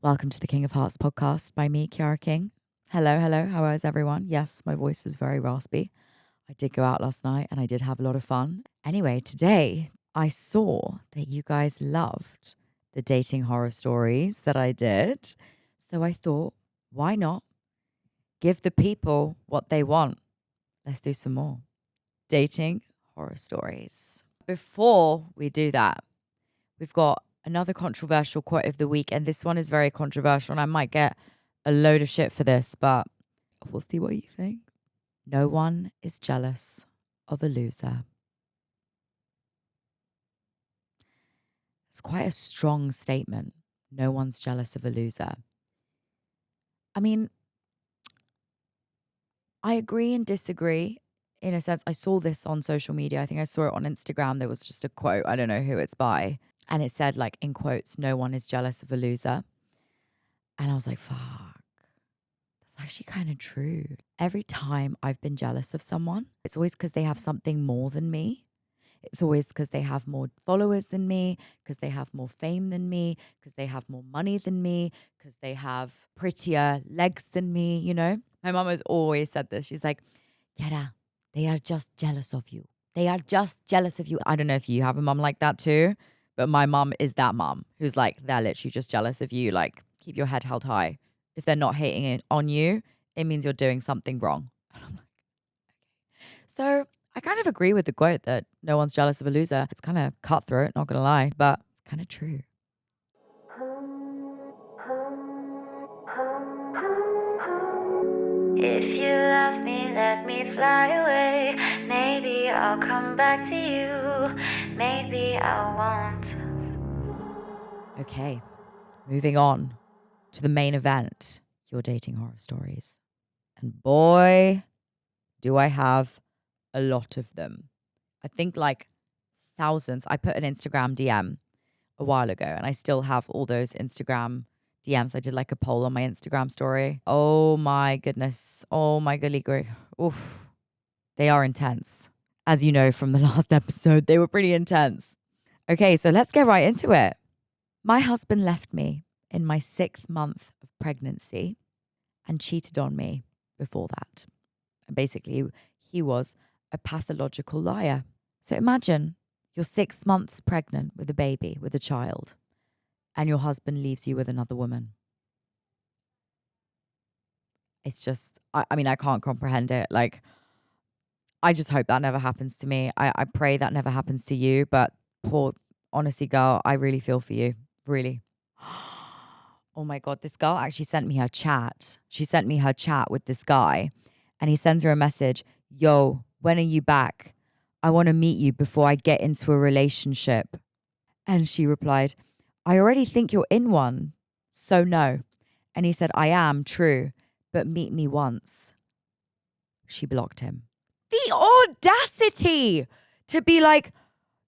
Welcome to the King of Hearts podcast by me, Chiara King. Hello, hello. How is everyone? Yes, my voice is very raspy. I did go out last night and I did have a lot of fun. Anyway, today I saw that you guys loved the dating horror stories that I did. So I thought, why not give the people what they want? Let's do some more dating horror stories. Before we do that, we've got another controversial quote of the week, and this one is very controversial, and I might get a load of shit for this, but we'll see what you think. No one is jealous of a loser. It's quite a strong statement. No one's jealous of a loser. I mean, I agree and disagree in a sense. I saw this on social media. I think I saw it on Instagram. There was just a quote. I don't know who it's by. And it said, like, in quotes, no one is jealous of a loser. And I was like, fuck, that's actually kind of true. Every time I've been jealous of someone, it's always because they have something more than me. It's always because they have more followers than me, because they have more fame than me, because they have more money than me, because they have prettier legs than me, you know? My mum has always said this. She's like, Chiara, they are just jealous of you. They are just jealous of you. I don't know if you have a mum like that too, but my mum is that mum who's like, they're literally just jealous of you. Like, keep your head held high. If they're not hating it on you, it means you're doing something wrong. And I'm like, okay. So I kind of agree with the quote that no one's jealous of a loser. It's kind of cutthroat, not going to lie, but it's kind of true. If you love me, let me fly away. Maybe I'll come back to you. Maybe I won't. Okay, moving on to the main event, your dating horror stories. And boy, do I have a lot of them. I think like thousands. I put an Instagram DM a while ago and I still have all those Instagram DMs. I did like a poll on my Instagram story. Oh my goodness. Oh my golly. Oof. They are intense. As you know from the last episode, they were pretty intense. Okay, so let's get right into it. My husband left me in my 6th month of pregnancy and cheated on me before that. And basically, he was a pathological liar. So imagine you're 6 months pregnant with a baby, with a child, and your husband leaves you with another woman. It's just, I mean, I can't comprehend it. Like, I just hope that never happens to me. I pray that never happens to you. But poor, honestly, girl, I really feel for you. Really. Oh my God, this girl actually sent me her chat. She sent me her chat with this guy. And he sends her a message. Yo, when are you back? I want to meet you before I get into a relationship. And she replied, I already think you're in one. So no. And he said, I am, true. But meet me once. She blocked him. The audacity to be like,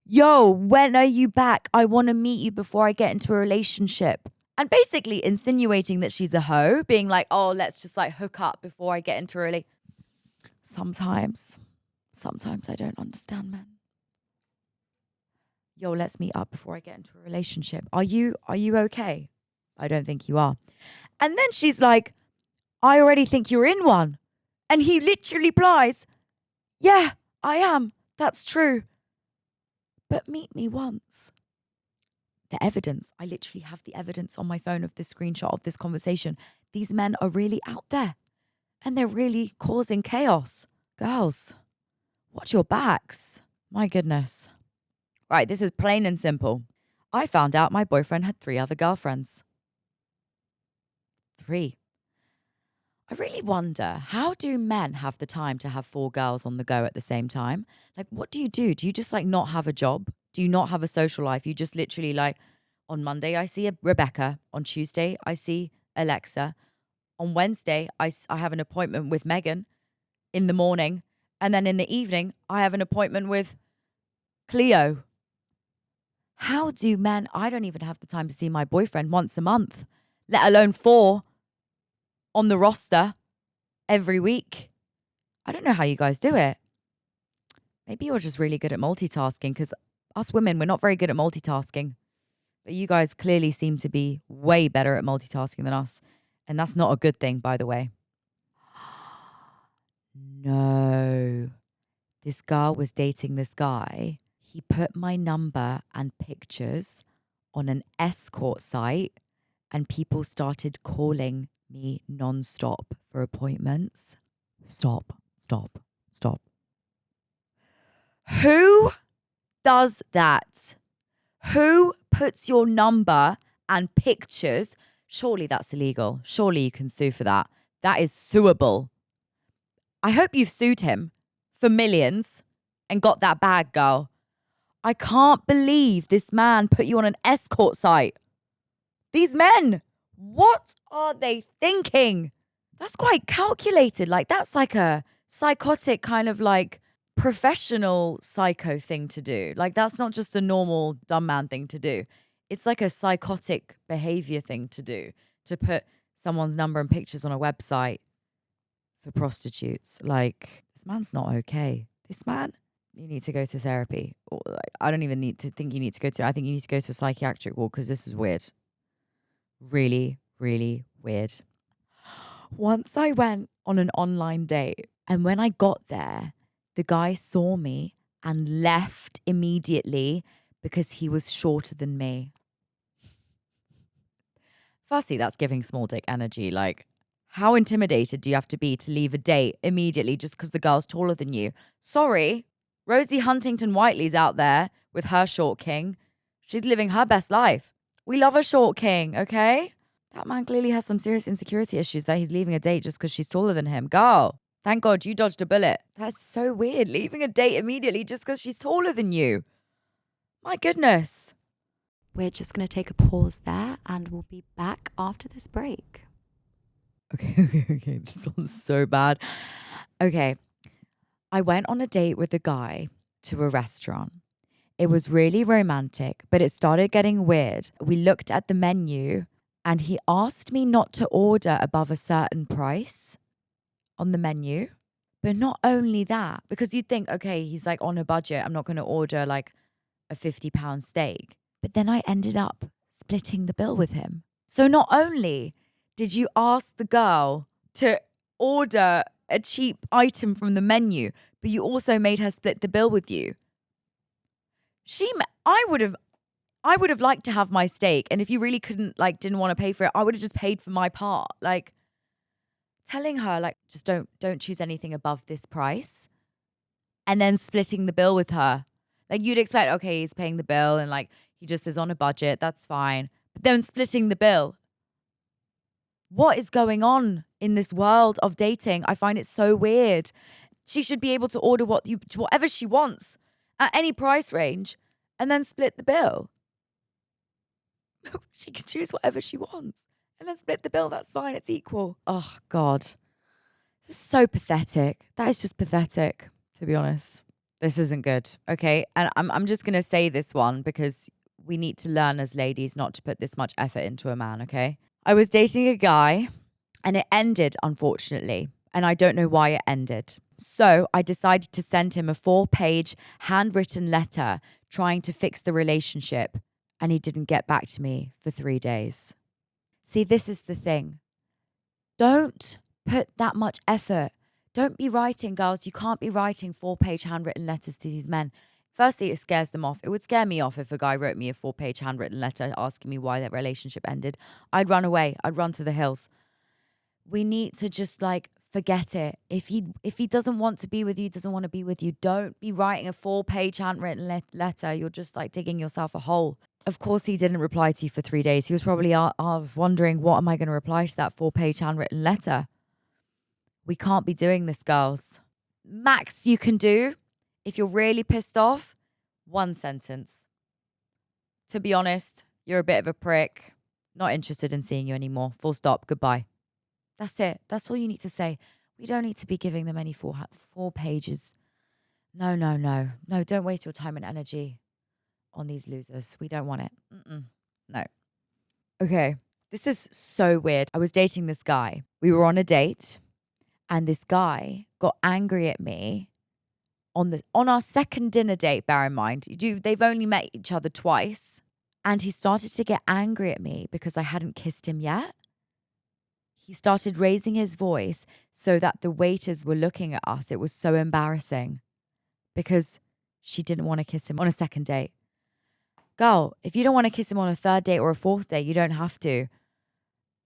yo, when are you back? I want to meet you before I get into a relationship. And basically insinuating that she's a hoe, being like, oh, let's just like hook up before I get into a relationship. Sometimes I don't understand men. Yo, let's meet up before I get into a relationship. Are you okay? I don't think you are. And then she's like, I already think you're in one. And he literally replies, yeah, I am. That's true. But meet me once. The evidence, I literally have the evidence on my phone of this screenshot of this conversation. These men are really out there and they're really causing chaos. Girls, watch your backs. My goodness. Right, this is plain and simple. I found out my boyfriend had 3 other girlfriends. 3. I really wonder, how do men have the time to have 4 girls on the go at the same time? Like, what do? Do you just like not have a job? Do you not have a social life? You just literally like, on Monday, I see a Rebecca. On Tuesday, I see Alexa. On Wednesday, I have an appointment with Megan in the morning. And then in the evening, I have an appointment with Cleo. How do men, I don't even have the time to see my boyfriend once a month, let alone 4 on the roster every week. I don't know how you guys do it. Maybe you're just really good at multitasking, because us women, we're not very good at multitasking. But you guys clearly seem to be way better at multitasking than us. And that's not a good thing, by the way. No. This girl was dating this guy. He put my number and pictures on an escort site, and people started calling me nonstop for appointments. Stop, stop, stop. Who does that? Who puts your number and pictures? Surely that's illegal. Surely you can sue for that. That is suable. I hope you've sued him for millions and got that bag, girl. I can't believe this man put you on an escort site. These men, what are they thinking? That's quite calculated. Like, that's like a psychotic kind of like professional psycho thing to do. Like, that's not just a normal dumb man thing to do. It's like a psychotic behavior thing to do, to put someone's number and pictures on a website for prostitutes. Like, this man's not okay. This man, you need to go to therapy. Or like, I don't even need to think you need to go to, I think you need to go to a psychiatric ward because this is weird. Really, really weird. Once I went on an online date, and when I got there, the guy saw me and left immediately because he was shorter than me. Firstly, that's giving small dick energy. Like, how intimidated do you have to be to leave a date immediately just because the girl's taller than you? Sorry, Rosie Huntington Whiteley's out there with her short king. She's living her best life. We love a short king, okay? That man clearly has some serious insecurity issues that he's leaving a date just because she's taller than him. Girl, thank God you dodged a bullet. That's so weird, leaving a date immediately just because she's taller than you. My goodness. We're just going to take a pause there and we'll be back after this break. Okay. This one's so bad. Okay. I went on a date with a guy to a restaurant. It was really romantic, but it started getting weird. We looked at the menu and he asked me not to order above a certain price on the menu. But not only that, because you'd think, okay, he's like on a budget. I'm not going to order like a £50 steak. But then I ended up splitting the bill with him. So not only did you ask the girl to order a cheap item from the menu, but you also made her split the bill with you. I would have liked to have my steak, and if you really didn't want to pay for it, I would have just paid for my part. Like, telling her like, just don't choose anything above this price, and then splitting the bill with her. Like, you'd expect, okay, he's paying the bill and like he just is on a budget, that's fine. But then splitting the bill. What is going on in this world of dating? I find it so weird. She should be able to order whatever she wants at any price range and then split the bill. She can choose whatever she wants and then split the bill. That's fine. It's equal. Oh, God. This is so pathetic. That is just pathetic, to be honest. This isn't good. Okay. And I'm just going to say this one because we need to learn as ladies not to put this much effort into a man. Okay. I was dating a guy and it ended, unfortunately. And I don't know why it ended. So I decided to send him a 4-page handwritten letter trying to fix the relationship. And he didn't get back to me for 3 days. See, this is the thing. Don't put that much effort. Don't be writing, girls. You can't be writing 4-page handwritten letters to these men. Firstly, it scares them off. It would scare me off if a guy wrote me a 4-page handwritten letter asking me why that relationship ended. I'd run away. I'd run to the hills. We need to just forget it. If he doesn't want to be with you, doesn't want to be with you, don't be writing a 4-page handwritten letter. You're just digging yourself a hole. Of course, he didn't reply to you for 3 days. He was probably wondering, what am I going to reply to that 4-page handwritten letter? We can't be doing this, girls. Max you can do, if you're really pissed off, 1 sentence. To be honest, you're a bit of a prick. Not interested in seeing you anymore. Full stop. Goodbye. That's it. That's all you need to say. We don't need to be giving them any 4 pages. No. No, don't waste your time and energy on these losers. We don't want it. No. Okay. This is so weird. I was dating this guy. We were on a date and this guy got angry at me on our second dinner date, bear in mind. They've only met each other twice. And he started to get angry at me because I hadn't kissed him yet. He started raising his voice so that the waiters were looking at us. It was so embarrassing because she didn't want to kiss him on a second date. Girl, if you don't want to kiss him on a third date or a fourth date, you don't have to.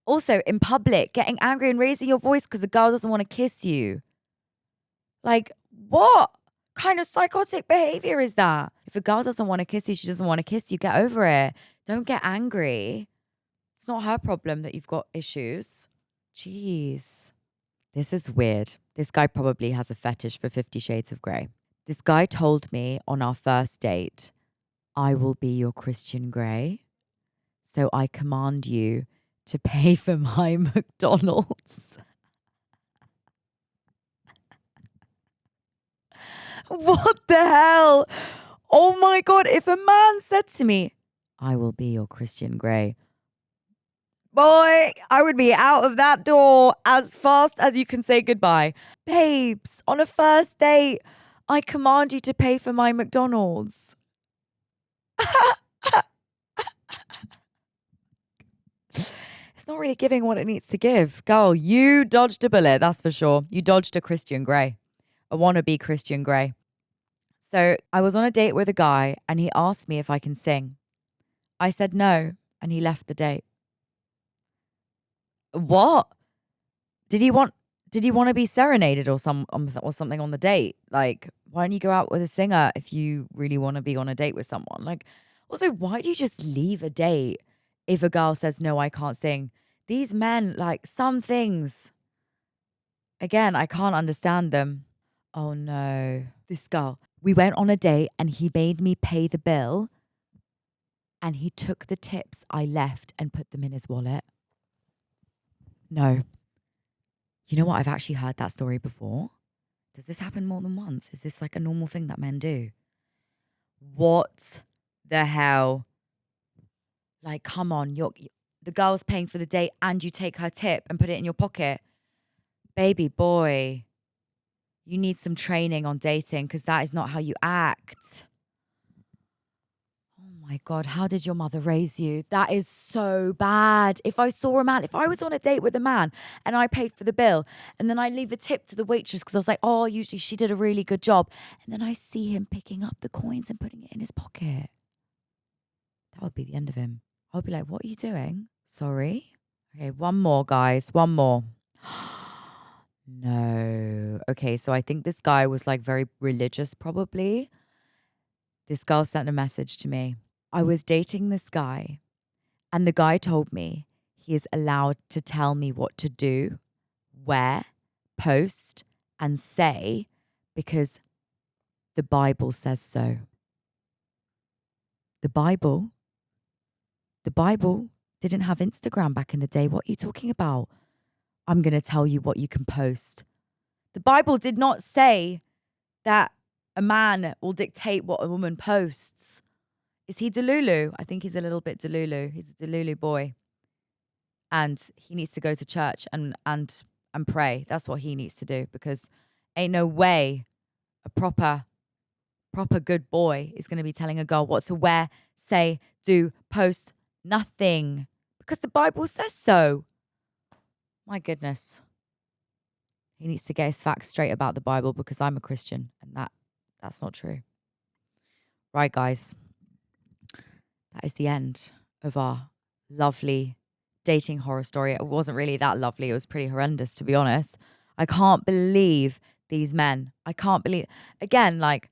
Also, in public, getting angry and raising your voice because a girl doesn't want to kiss you. Like, what kind of psychotic behavior is that? If a girl doesn't want to kiss you, she doesn't want to kiss you. Get over it. Don't get angry. It's not her problem that you've got issues. Jeez. This is weird. This guy probably has a fetish for 50 Shades of Grey. This guy told me on our first date, I will be your Christian Grey. So I command you to pay for my McDonald's. What the hell? Oh my God. If a man said to me, I will be your Christian Grey, boy, I would be out of that door as fast as you can say goodbye. Babes, on a first date, I command you to pay for my McDonald's. It's not really giving what it needs to give. Girl, you dodged a bullet, that's for sure. You dodged a Christian Grey, a wannabe Christian Grey. So I was on a date with a guy and he asked me if I can sing. I said no, and he left the date. What? Did he want to be serenaded or something on the date? Like, why don't you go out with a singer if you really want to be on a date with someone? Like, also, why do you just leave a date if a girl says, no, I can't sing? These men, like, some things, again, I can't understand them. Oh no, this girl. We went on a date and he made me pay the bill and he took the tips I left and put them in his wallet. No. You know what? I've actually heard that story before. Does this happen more than once? Is this like a normal thing that men do? What the hell? Like, come on, the girl's paying for the date and you take her tip and put it in your pocket. Baby boy, you need some training on dating because that is not how you act. Oh my God, how did your mother raise you? That is so bad. If I was on a date with a man and I paid for the bill and then I leave a tip to the waitress because I was like, oh, usually she did a really good job. And then I see him picking up the coins and putting it in his pocket. That would be the end of him. I would be like, what are you doing? Sorry. Okay, one more, guys. One more. No. Okay, so I think this guy was like very religious, probably. This girl sent a message to me. I was dating this guy, and the guy told me he is allowed to tell me what to do, where, post, and say because the Bible says so. The Bible didn't have Instagram back in the day. What are you talking about? I'm going to tell you what you can post. The Bible did not say that a man will dictate what a woman posts. Is he Delulu? I think he's a little bit Delulu. He's a Delulu boy. And he needs to go to church and pray. That's what he needs to do because ain't no way a proper good boy is going to be telling a girl what to wear, say, do, post, nothing. Because the Bible says so. My goodness. He needs to get his facts straight about the Bible because I'm a Christian and that's not true. Right, guys. That is the end of our lovely dating horror story. It wasn't really that lovely. It was pretty horrendous, to be honest. I can't believe these men. I can't believe... Again, like,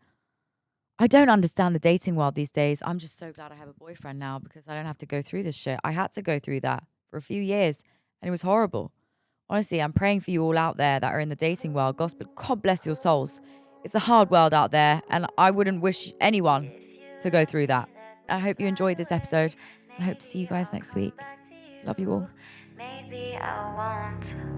I don't understand the dating world these days. I'm just so glad I have a boyfriend now because I don't have to go through this shit. I had to go through that for a few years and it was horrible. Honestly, I'm praying for you all out there that are in the dating world. God bless your souls. It's a hard world out there and I wouldn't wish anyone to go through that. I hope you enjoyed this episode. I hope to see you guys next week. Love you all. Maybe I won't.